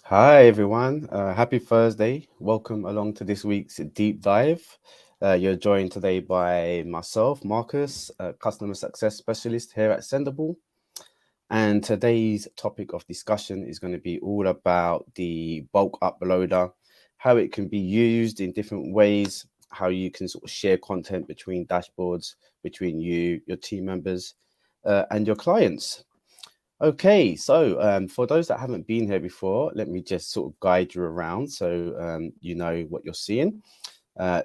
Hi, everyone. Happy Thursday. Welcome along to this week's deep dive. You're joined today by myself, Marcus, a customer success specialist here at Sendible. And today's topic of discussion is going to be all about the bulk uploader, how it can be used in different ways, how you can sort of share content between dashboards, between you, your team members, and your clients. Okay, so for those that haven't been here before, let me just sort of guide you around so you know what you're seeing.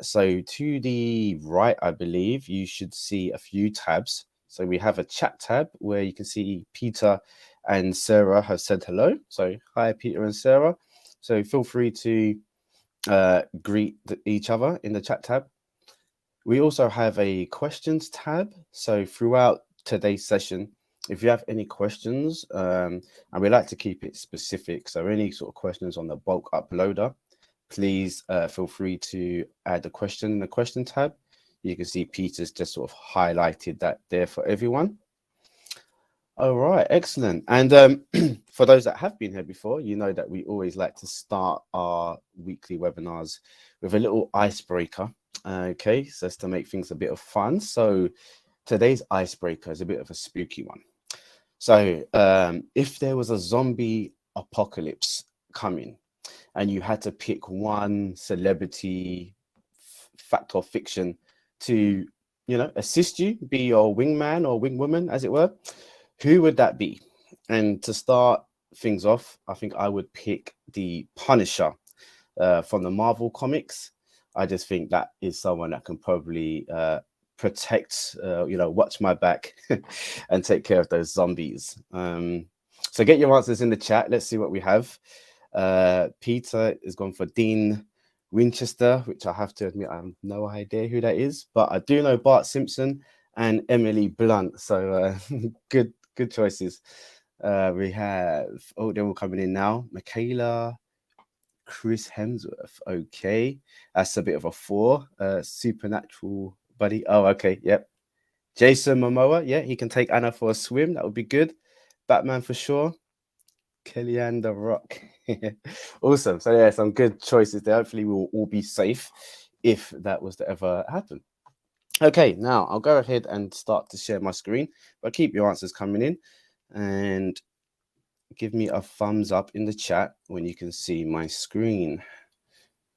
So to the right, I believe you should see a few tabs. So we have a chat tab where you can see Peter and Sarah have said hello. So hi, Peter and Sarah. So feel free to greet each other in the chat tab. We also have a questions tab. So throughout today's session, if you have any questions, and we like to keep it specific, so any sort of questions on the bulk uploader, please feel free to add a question in the question tab. You can see Peter's just sort of highlighted that there for everyone. All right, excellent. And for those that have been here before, you know that we always like to start our weekly webinars with a little icebreaker. Okay, so that's to make things a bit of fun. So today's icebreaker is a bit of a spooky one. So if there was a zombie apocalypse coming and you had to pick one celebrity, fact or fiction, to assist you, be your wingman or wingwoman, as it were, who would that be? And to start things off, I think I would pick the Punisher from the Marvel comics. I just think that is someone that can probably protect, watch my back and take care of those zombies. So get your answers in the chat. Let's see what we have. Peter is gone for Dean Winchester, which I have to admit I have no idea who that is, but I do know Bart Simpson and Emily Blunt. So good choices. We have, they're all coming in now. Michaela, Chris Hemsworth. Okay, that's a bit of a 4. Supernatural buddy. Oh, okay, yep. Jason Momoa, yeah, he can take Anna for a swim. That would be good. Batman for sure. Kellyanne the Rock. Awesome. So yeah, some good choices there. Hopefully we will all be safe if that was to ever happen. Okay, now I'll go ahead and start to share my screen, but keep your answers coming in and give me a thumbs up in the chat when you can see my screen.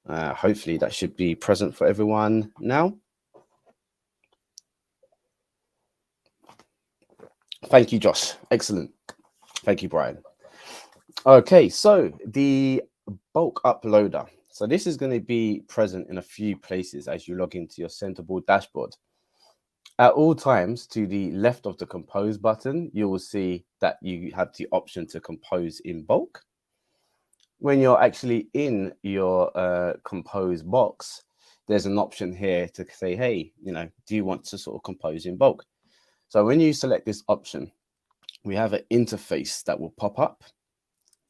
Hopefully that should be present for everyone now. Thank you, Josh. Excellent. Thank you, Brian. Okay, so the bulk uploader. So this is going to be present in a few places as you log into your Sendible dashboard. At all times, to the left of the compose button, you will see that you have the option to compose in bulk. When you're actually in your compose box, there's an option here to say, hey, do you want to sort of compose in bulk? So when you select this option, we have an interface that will pop up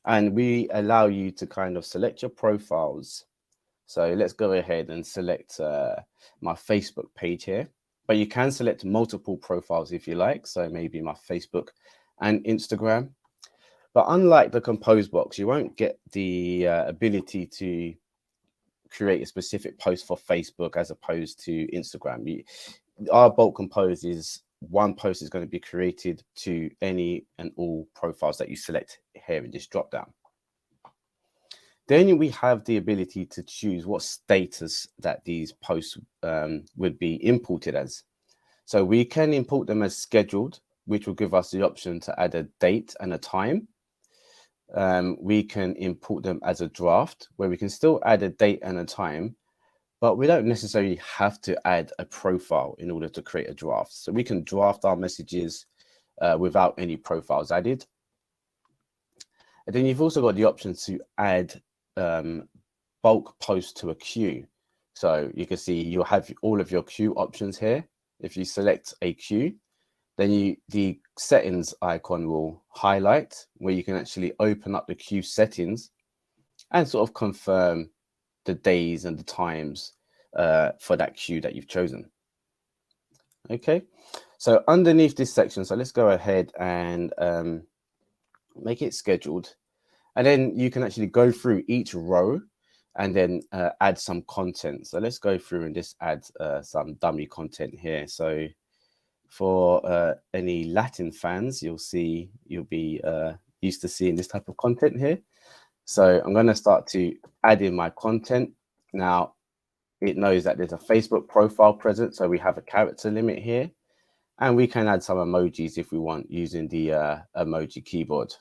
and we allow you to kind of select your profiles. So let's go ahead and select my Facebook page here, but you can select multiple profiles if you like. So maybe my Facebook and Instagram. But unlike the compose box, you won't get the ability to create a specific post for Facebook as opposed to Instagram. Our bulk compose is one post is going to be created to any and all profiles that you select here in this drop down. Then we have the ability to choose what status that these posts would be imported as. So we can import them as scheduled, which will give us the option to add a date and a time. We can import them as a draft, where we can still add a date and a time, but we don't necessarily have to add a profile in order to create a draft. So we can draft our messages without any profiles added. And then you've also got the option to add bulk post to a queue. So you can see you'll have all of your queue options here. If you select a queue, then the settings icon will highlight where you can actually open up the queue settings and sort of confirm the days and the times for that queue that you've chosen. Okay, so underneath this section, so let's go ahead and make it scheduled. And then you can actually go through each row and then add some content. So let's go through and just add some dummy content here. So for any Latin fans, you'll be used to seeing this type of content here. So I'm going to start to add in my content. Now, it knows that there's a Facebook profile present, so we have a character limit here. And we can add some emojis if we want using the emoji keyboard.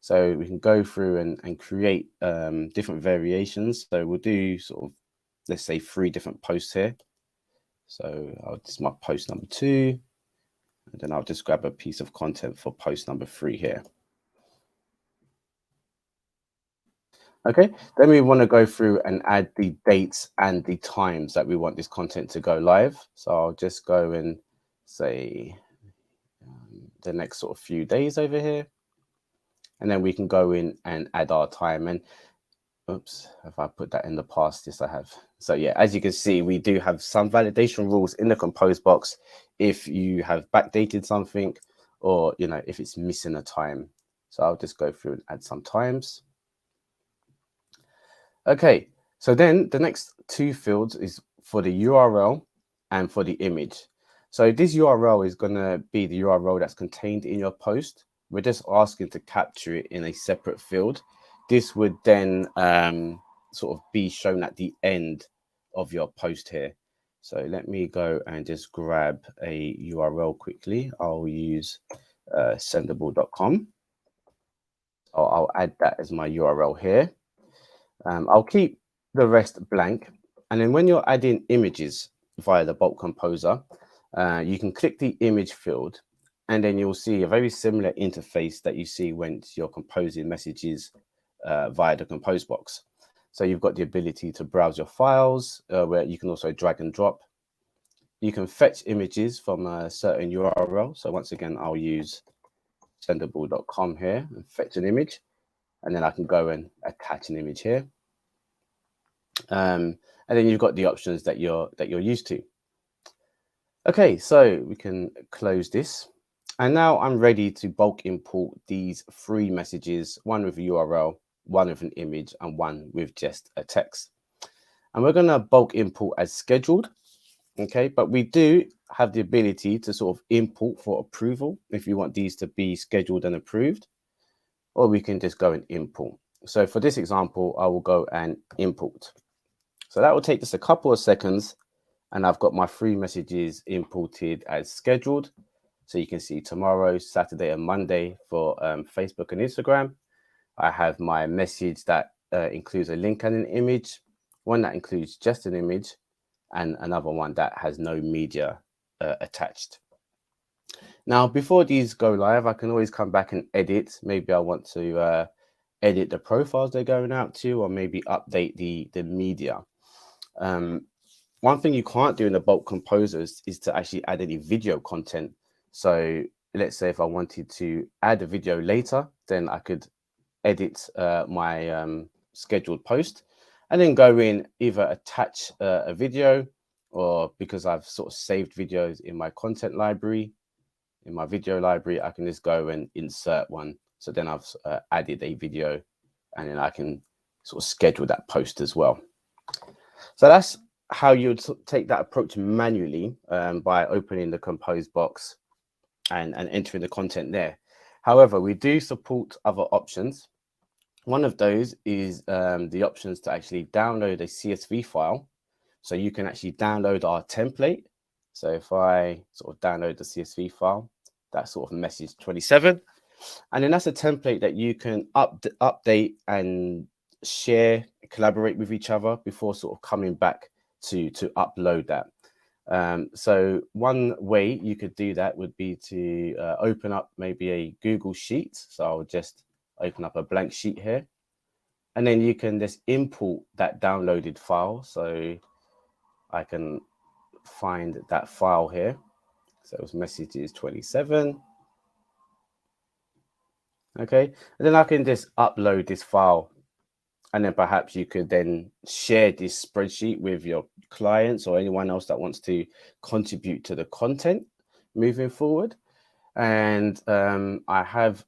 So we can go through and create different variations. So we'll do sort of, let's say 3 different posts here. So this is my post number 2. And then I'll just grab a piece of content for post number 3 here. Okay, then we want to go through and add the dates and the times that we want this content to go live. So I'll just go and say the next sort of few days over here. And then we can go in and add our time. And oops, if I put that in the past, yes, I have. So yeah, as you can see, we do have some validation rules in the compose box if you have backdated something or, you know, if it's missing a time. So I'll just go through and add some times. Okay, so then the next 2 fields is for the URL and for the image. So this URL is going to be the URL that's contained in your post. We're just asking to capture it in a separate field. This would then sort of be shown at the end of your post here. So let me go and just grab a URL quickly. I'll use sendible.com. I'll add that as my URL here. I'll keep the rest blank. And then when you're adding images via the bulk composer, you can click the image field, and then you'll see a very similar interface that you see when you're composing messages via the compose box. So you've got the ability to browse your files, where you can also drag and drop. You can fetch images from a certain URL. So once again, I'll use sendible.com here and fetch an image. And then I can go and attach an image here. And then you've got the options that you're used to. Okay, so we can close this. And now I'm ready to bulk import these 3 messages, one with a URL, one with an image, and one with just a text. And we're going to bulk import as scheduled. Okay, but we do have the ability to sort of import for approval if you want these to be scheduled and approved, or we can just go and import. So for this example, I will go and import. So that will take just a couple of seconds, and I've got my 3 messages imported as scheduled. So you can see tomorrow, Saturday, and Monday for Facebook and Instagram. I have my message that includes a link and an image, one that includes just an image, and another one that has no media attached. Now, before these go live, I can always come back and edit. Maybe I want to edit the profiles they're going out to, or maybe update the media. One thing you can't do in the bulk composers is to actually add any video content. So let's say if I wanted to add a video later, then I could edit my scheduled post and then go in, either attach a video, or because I've sort of saved videos in my content library, in my video library, I can just go and insert one. So then I've added a video, and then I can sort of schedule that post as well. So that's how you would take that approach manually, by opening the compose box and entering the content there. However, we do support other options. One of those is the options to actually download a CSV file. So you can actually download our template. So if I sort of download the CSV file, that's sort of message 27. And then that's a template that you can update and share, collaborate with each other before sort of coming back to upload that. So one way you could do that would be to open up maybe a Google Sheet. So I'll just open up a blank sheet here, and then you can just import that downloaded file. So I can find that file here. So it was messages 27. Okay, and then I can just upload this file, and then perhaps you could then share this spreadsheet with your clients or anyone else that wants to contribute to the content moving forward. And I have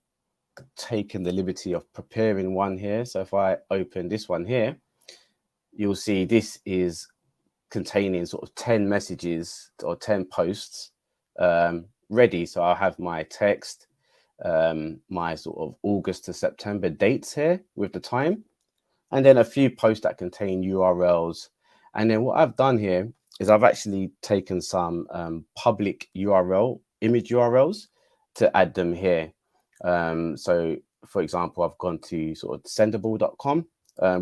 taken the liberty of preparing one here. So if I open this one here, you'll see this is containing sort of 10 messages or 10 posts ready. So I'll have my text, my sort of August to September dates here with the time, and then a few posts that contain URLs. And then what I've done here is I've actually taken some public URL, image URLs to add them here. So for example, I've gone to sort of sendible.com,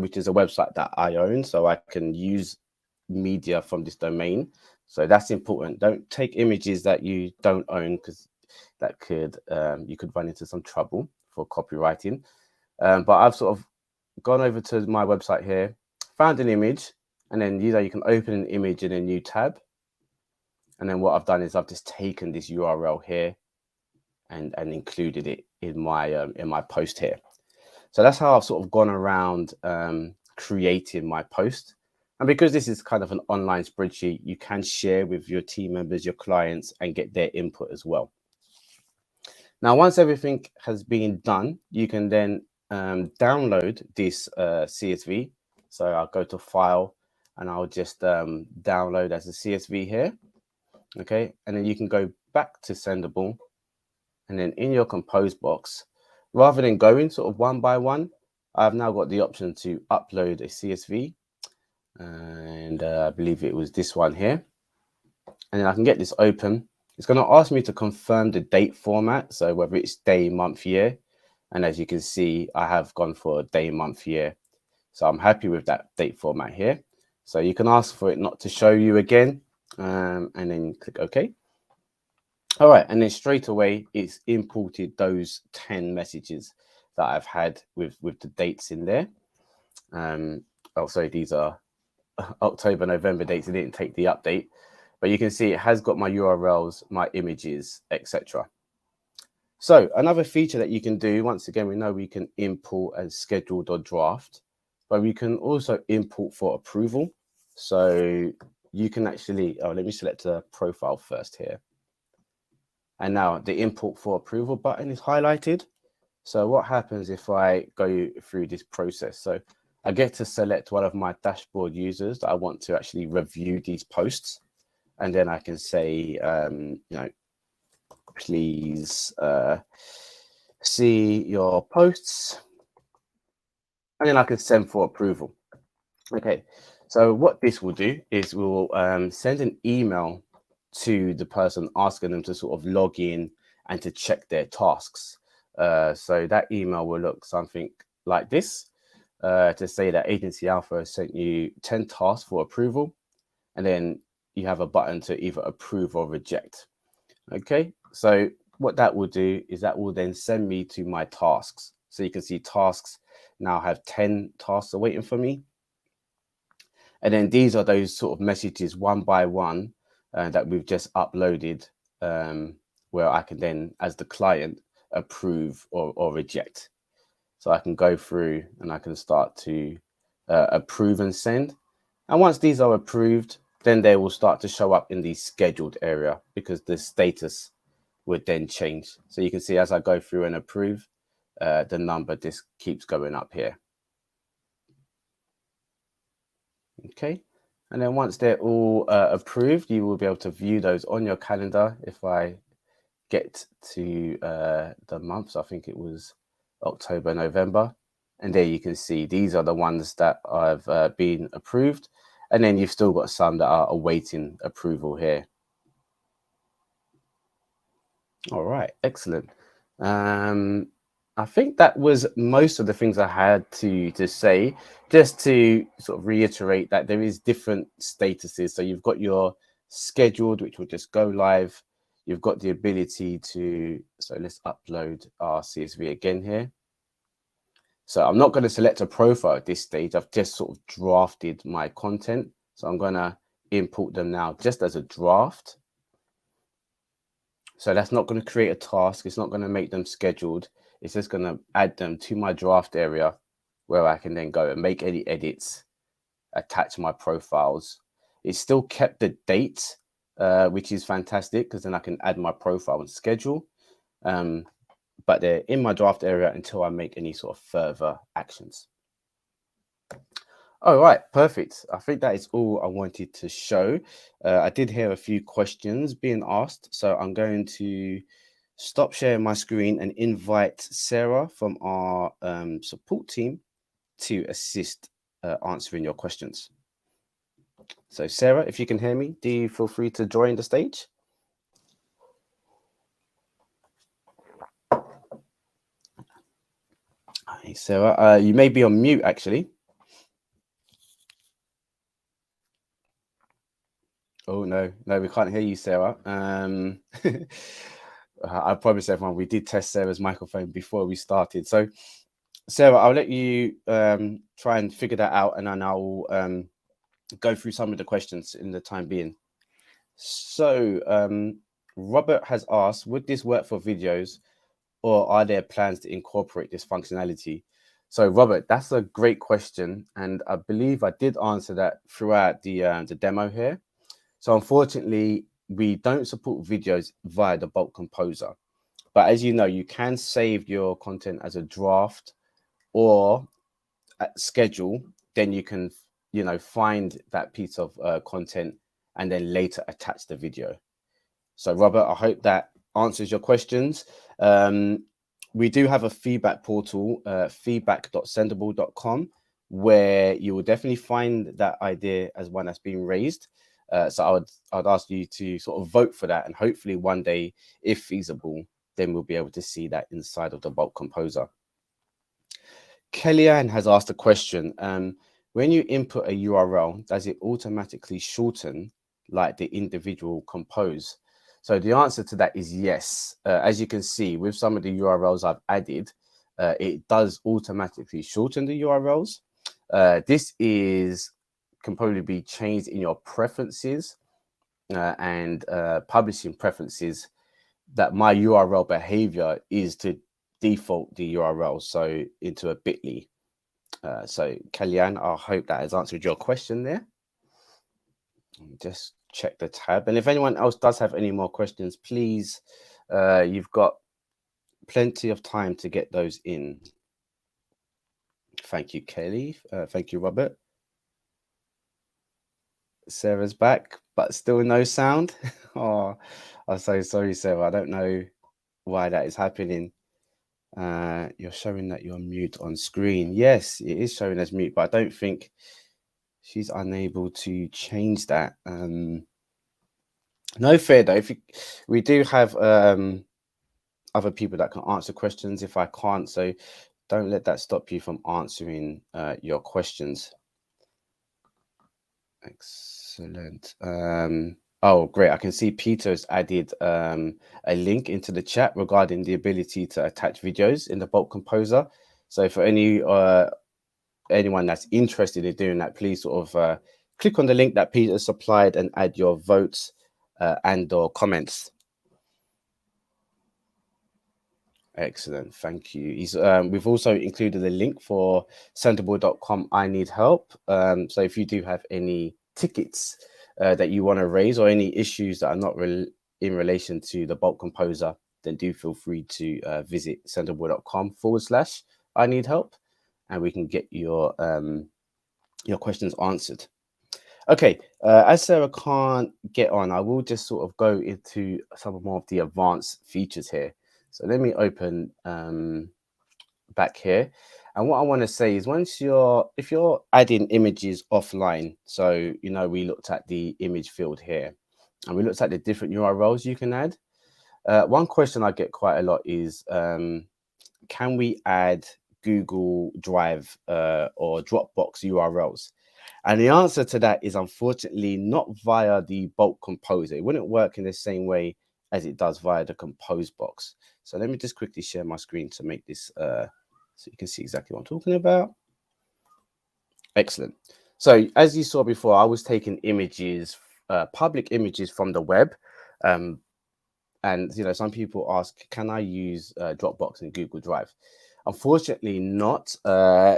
which is a website that I own, so I can use media from this domain. So that's important. Don't take images that you don't own, because that could you could run into some trouble for copywriting. But I've sort of gone over to my website here, found an image, and then you can open an image in a new tab. And then what I've done is I've just taken this URL here and included it in my post here. So that's how I've sort of gone around creating my post. And because this is kind of an online spreadsheet, you can share with your team members, your clients, and get their input as well. Now, once everything has been done, you can then download this CSV. So I'll go to File, and I'll just download as a CSV here. Okay, and then you can go back to Sendible, and then in your compose box, rather than going sort of one by one, I've now got the option to upload a CSV. And I believe it was this one here. And then I can get this open. It's going to ask me to confirm the date format, so whether it's day, month, year. And as you can see, I have gone for day, month, year. So I'm happy with that date format here. So you can ask for it not to show you again, and then click OK. All right, and then straight away, it's imported those 10 messages that I've had with the dates in there. Also, these are October, November dates. It didn't take the update, but you can see it has got my URLs, my images, etc. So another feature that you can do, once again, we know we can import as scheduled or draft, but we can also import for approval. So you can actually, let me select a profile first here. And now the import for approval button is highlighted. So what happens if I go through this process? So I get to select one of my dashboard users that I want to actually review these posts. And then I can say, please see your posts. And then I can send for approval. Okay, so what this will do is we'll send an email to the person asking them to sort of log in and to check their tasks. So that email will look something like this. To say that Agency Alpha has sent you 10 tasks for approval, and then you have a button to either approve or reject. Okay, so what that will do is that will then send me to my tasks. So you can see tasks now have 10 tasks awaiting for me. And then these are those sort of messages one by one that we've just uploaded, where I can then, as the client, approve or reject. So I can go through and I can start to approve and send. And once these are approved, then they will start to show up in the scheduled area, because the status would then change. So you can see as I go through and approve, the number just keeps going up here. Okay. And then once they're all approved, you will be able to view those on your calendar. If I get to the months, I think it was October, November, and there you can see these are the ones that have been approved, and then you've still got some that are awaiting approval here. All right, excellent. I think that was most of the things I had to say. Just to sort of reiterate that there is different statuses. So you've got your scheduled, which will just go live. You've got the ability to, so let's upload our CSV again here. So I'm not going to select a profile at this stage. I've just sort of drafted my content. So I'm going to import them now just as a draft. So that's not going to create a task. It's not going to make them scheduled. It's just going to add them to my draft area, where I can then go and make any edits, attach my profiles. It's still kept the date, which is fantastic, because then I can add my profile and schedule. but they're in my draft area until I make any sort of further actions. All right, perfect. I think that is all I wanted to show. I did hear a few questions being asked, so I'm going to stop sharing my screen and invite Sarah from our support team to assist answering your questions. So Sarah, if you can hear me, do you feel free to join the stage? Hey, Sarah, you may be on mute actually. Oh no, we can't hear you, Sarah. I promise everyone we did test Sarah's microphone before we started. So Sarah, I'll let you try and figure that out, and then I'll go through some of the questions in the time being. So Robert has asked, would this work for videos, or are there plans to incorporate this functionality? So Robert, that's a great question, and I believe I did answer that throughout the demo here. So unfortunately, we don't support videos via the bulk composer, but as you know, you can save your content as a draft or at schedule. Then you can, find that piece of content and then later attach the video. So Robert, I hope that answers your questions. We do have a feedback portal, feedback.sendible.com, where you will definitely find that idea as one that's being raised. So I'd ask you to sort of vote for that, and hopefully one day, if feasible, then we'll be able to see that inside of the bulk composer. Kellyanne has asked a question. When you input a URL, does it automatically shorten like the individual compose? So the answer to that is yes. As you can see, with some of the URLs I've added, it does automatically shorten the URLs. This can probably be changed in your preferences and publishing preferences, that my URL behavior is to default the URL so into a bit.ly. So Kellyanne, I hope that has answered your question there. Just check the tab, and if anyone else does have any more questions, please, you've got plenty of time to get those in. Thank you, Kelly. Thank you, Robert. Sarah's back, but still no sound. Oh, I'm so sorry, Sarah. I don't know why that is happening. You're showing that you're mute on screen. Yes, it is showing as mute, but I don't think she's unable to change that. No fear though. We do have other people that can answer questions if I can't, so don't let that stop you from answering your questions. Excellent. Oh, great. I can see Peter's added a link into the chat regarding the ability to attach videos in the bulk composer. So for anyone that's interested in doing that, please sort of click on the link that Peter supplied and add your votes and or comments. Excellent, thank you. We've also included a link for Sendible.com I Need Help. So if you do have any tickets that you want to raise, or any issues that are not in relation to the bulk composer, then do feel free to visit sendible.com/I Need Help, and we can get your questions answered. Okay, as Sarah can't get on, I will just sort of go into some more of the advanced features here. So let me open back here. And what I want to say is, if you're adding images offline, so, we looked at the image field here, and we looked at the different URLs you can add. One question I get quite a lot is, can we add Google Drive or Dropbox URLs? And the answer to that is unfortunately not via the bulk composer. It wouldn't work in the same way as it does via the compose box. So let me just quickly share my screen to make this so you can see exactly what I'm talking about. Excellent. So as you saw before, I was taking images, public images from the web. And some people ask, can I use Dropbox and Google Drive? Unfortunately not.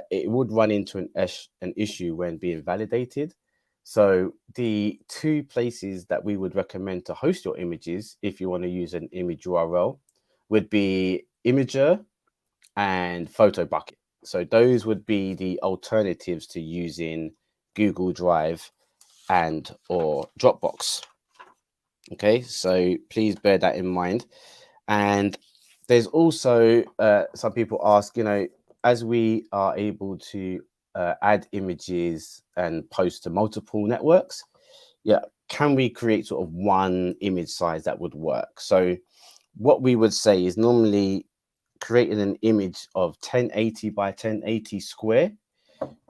It would run into an issue when being validated. So the two places that we would recommend to host your images, if you want to use an image URL, would be Imager and Photo Bucket. So those would be the alternatives to using Google Drive and or Dropbox. Okay, so please bear that in mind. And there's also some people ask, as we are able to add images and post to multiple networks, can we create sort of one image size that would work? So what we would say is normally creating an image of 1080 by 1080 square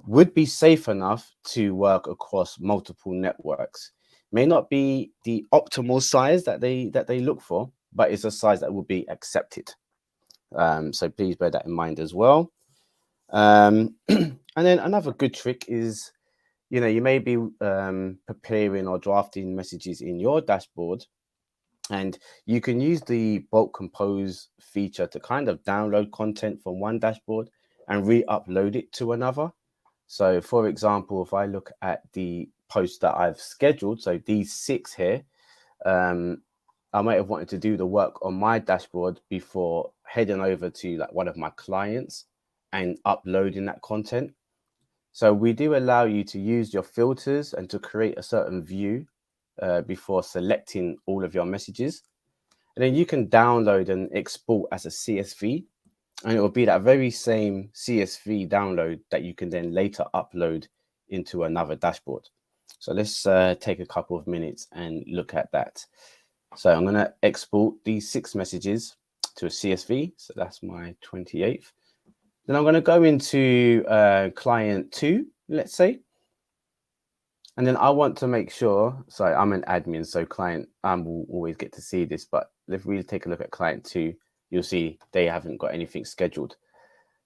would be safe enough to work across multiple networks. May not be the optimal size that they look for, but it's a size that will be accepted. So please bear that in mind as well. And then another good trick is, you may be preparing or drafting messages in your dashboard, and you can use the bulk compose feature to kind of download content from one dashboard and re-upload it to another. So for example, if I look at the post that I've scheduled, so these 6 here, I might have wanted to do the work on my dashboard before heading over to like one of my clients and uploading that content. So we do allow you to use your filters and to create a certain view before selecting all of your messages. And then you can download and export as a CSV, and it will be that very same CSV download that you can then later upload into another dashboard. So let's take a couple of minutes and look at that. So I'm going to export these 6 messages to a CSV. So that's my 28th. Then I'm going to go into client 2, let's say. And then I want to make sure, sorry, I'm an admin, so client will always get to see this. But if we take a look at client 2, you'll see they haven't got anything scheduled.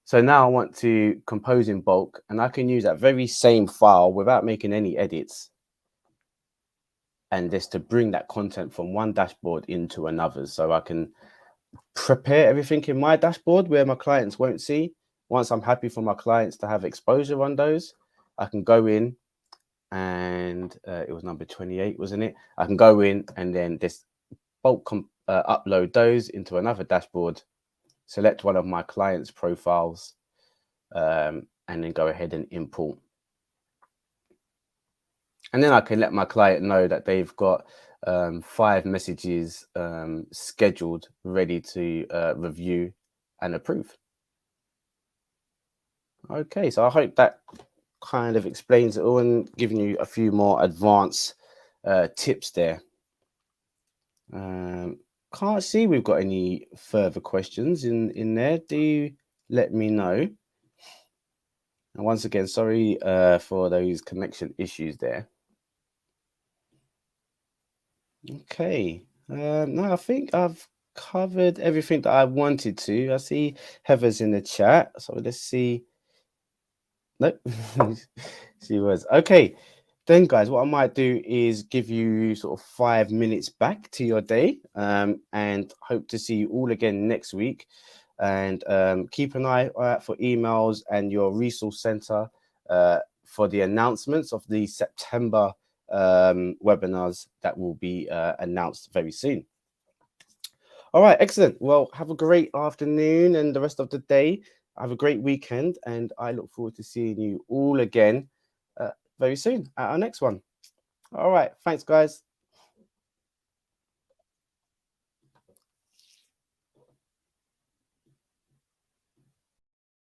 So now I want to compose in bulk, and I can use that very same file without making any edits, and just to bring that content from one dashboard into another. So I can prepare everything in my dashboard where my clients won't see. Once I'm happy for my clients to have exposure on those, I can go in, and it was number 28, wasn't it? I can go in and then just bulk upload those into another dashboard, select one of my clients' profiles, and then go ahead and import. And then I can let my client know that they've got 5 messages scheduled, ready to review and approve. Okay, so I hope that kind of explains it all and giving you a few more advanced tips there. Can't see we've got any further questions in there. Do let me know. And once again, sorry for those connection issues there. Okay. No, I think I've covered everything that I wanted to. I see Heather's in the chat, so let's see. Nope, she was. Okay. Then, guys, what I might do is give you sort of 5 minutes back to your day, and hope to see you all again next week. And keep an eye out for emails and your resource center for the announcements of the September webinars that will be announced very soon. All right, excellent. Well, have a great afternoon and the rest of the day. Have a great weekend, and I look forward to seeing you all again very soon at our next one. All right, thanks, guys.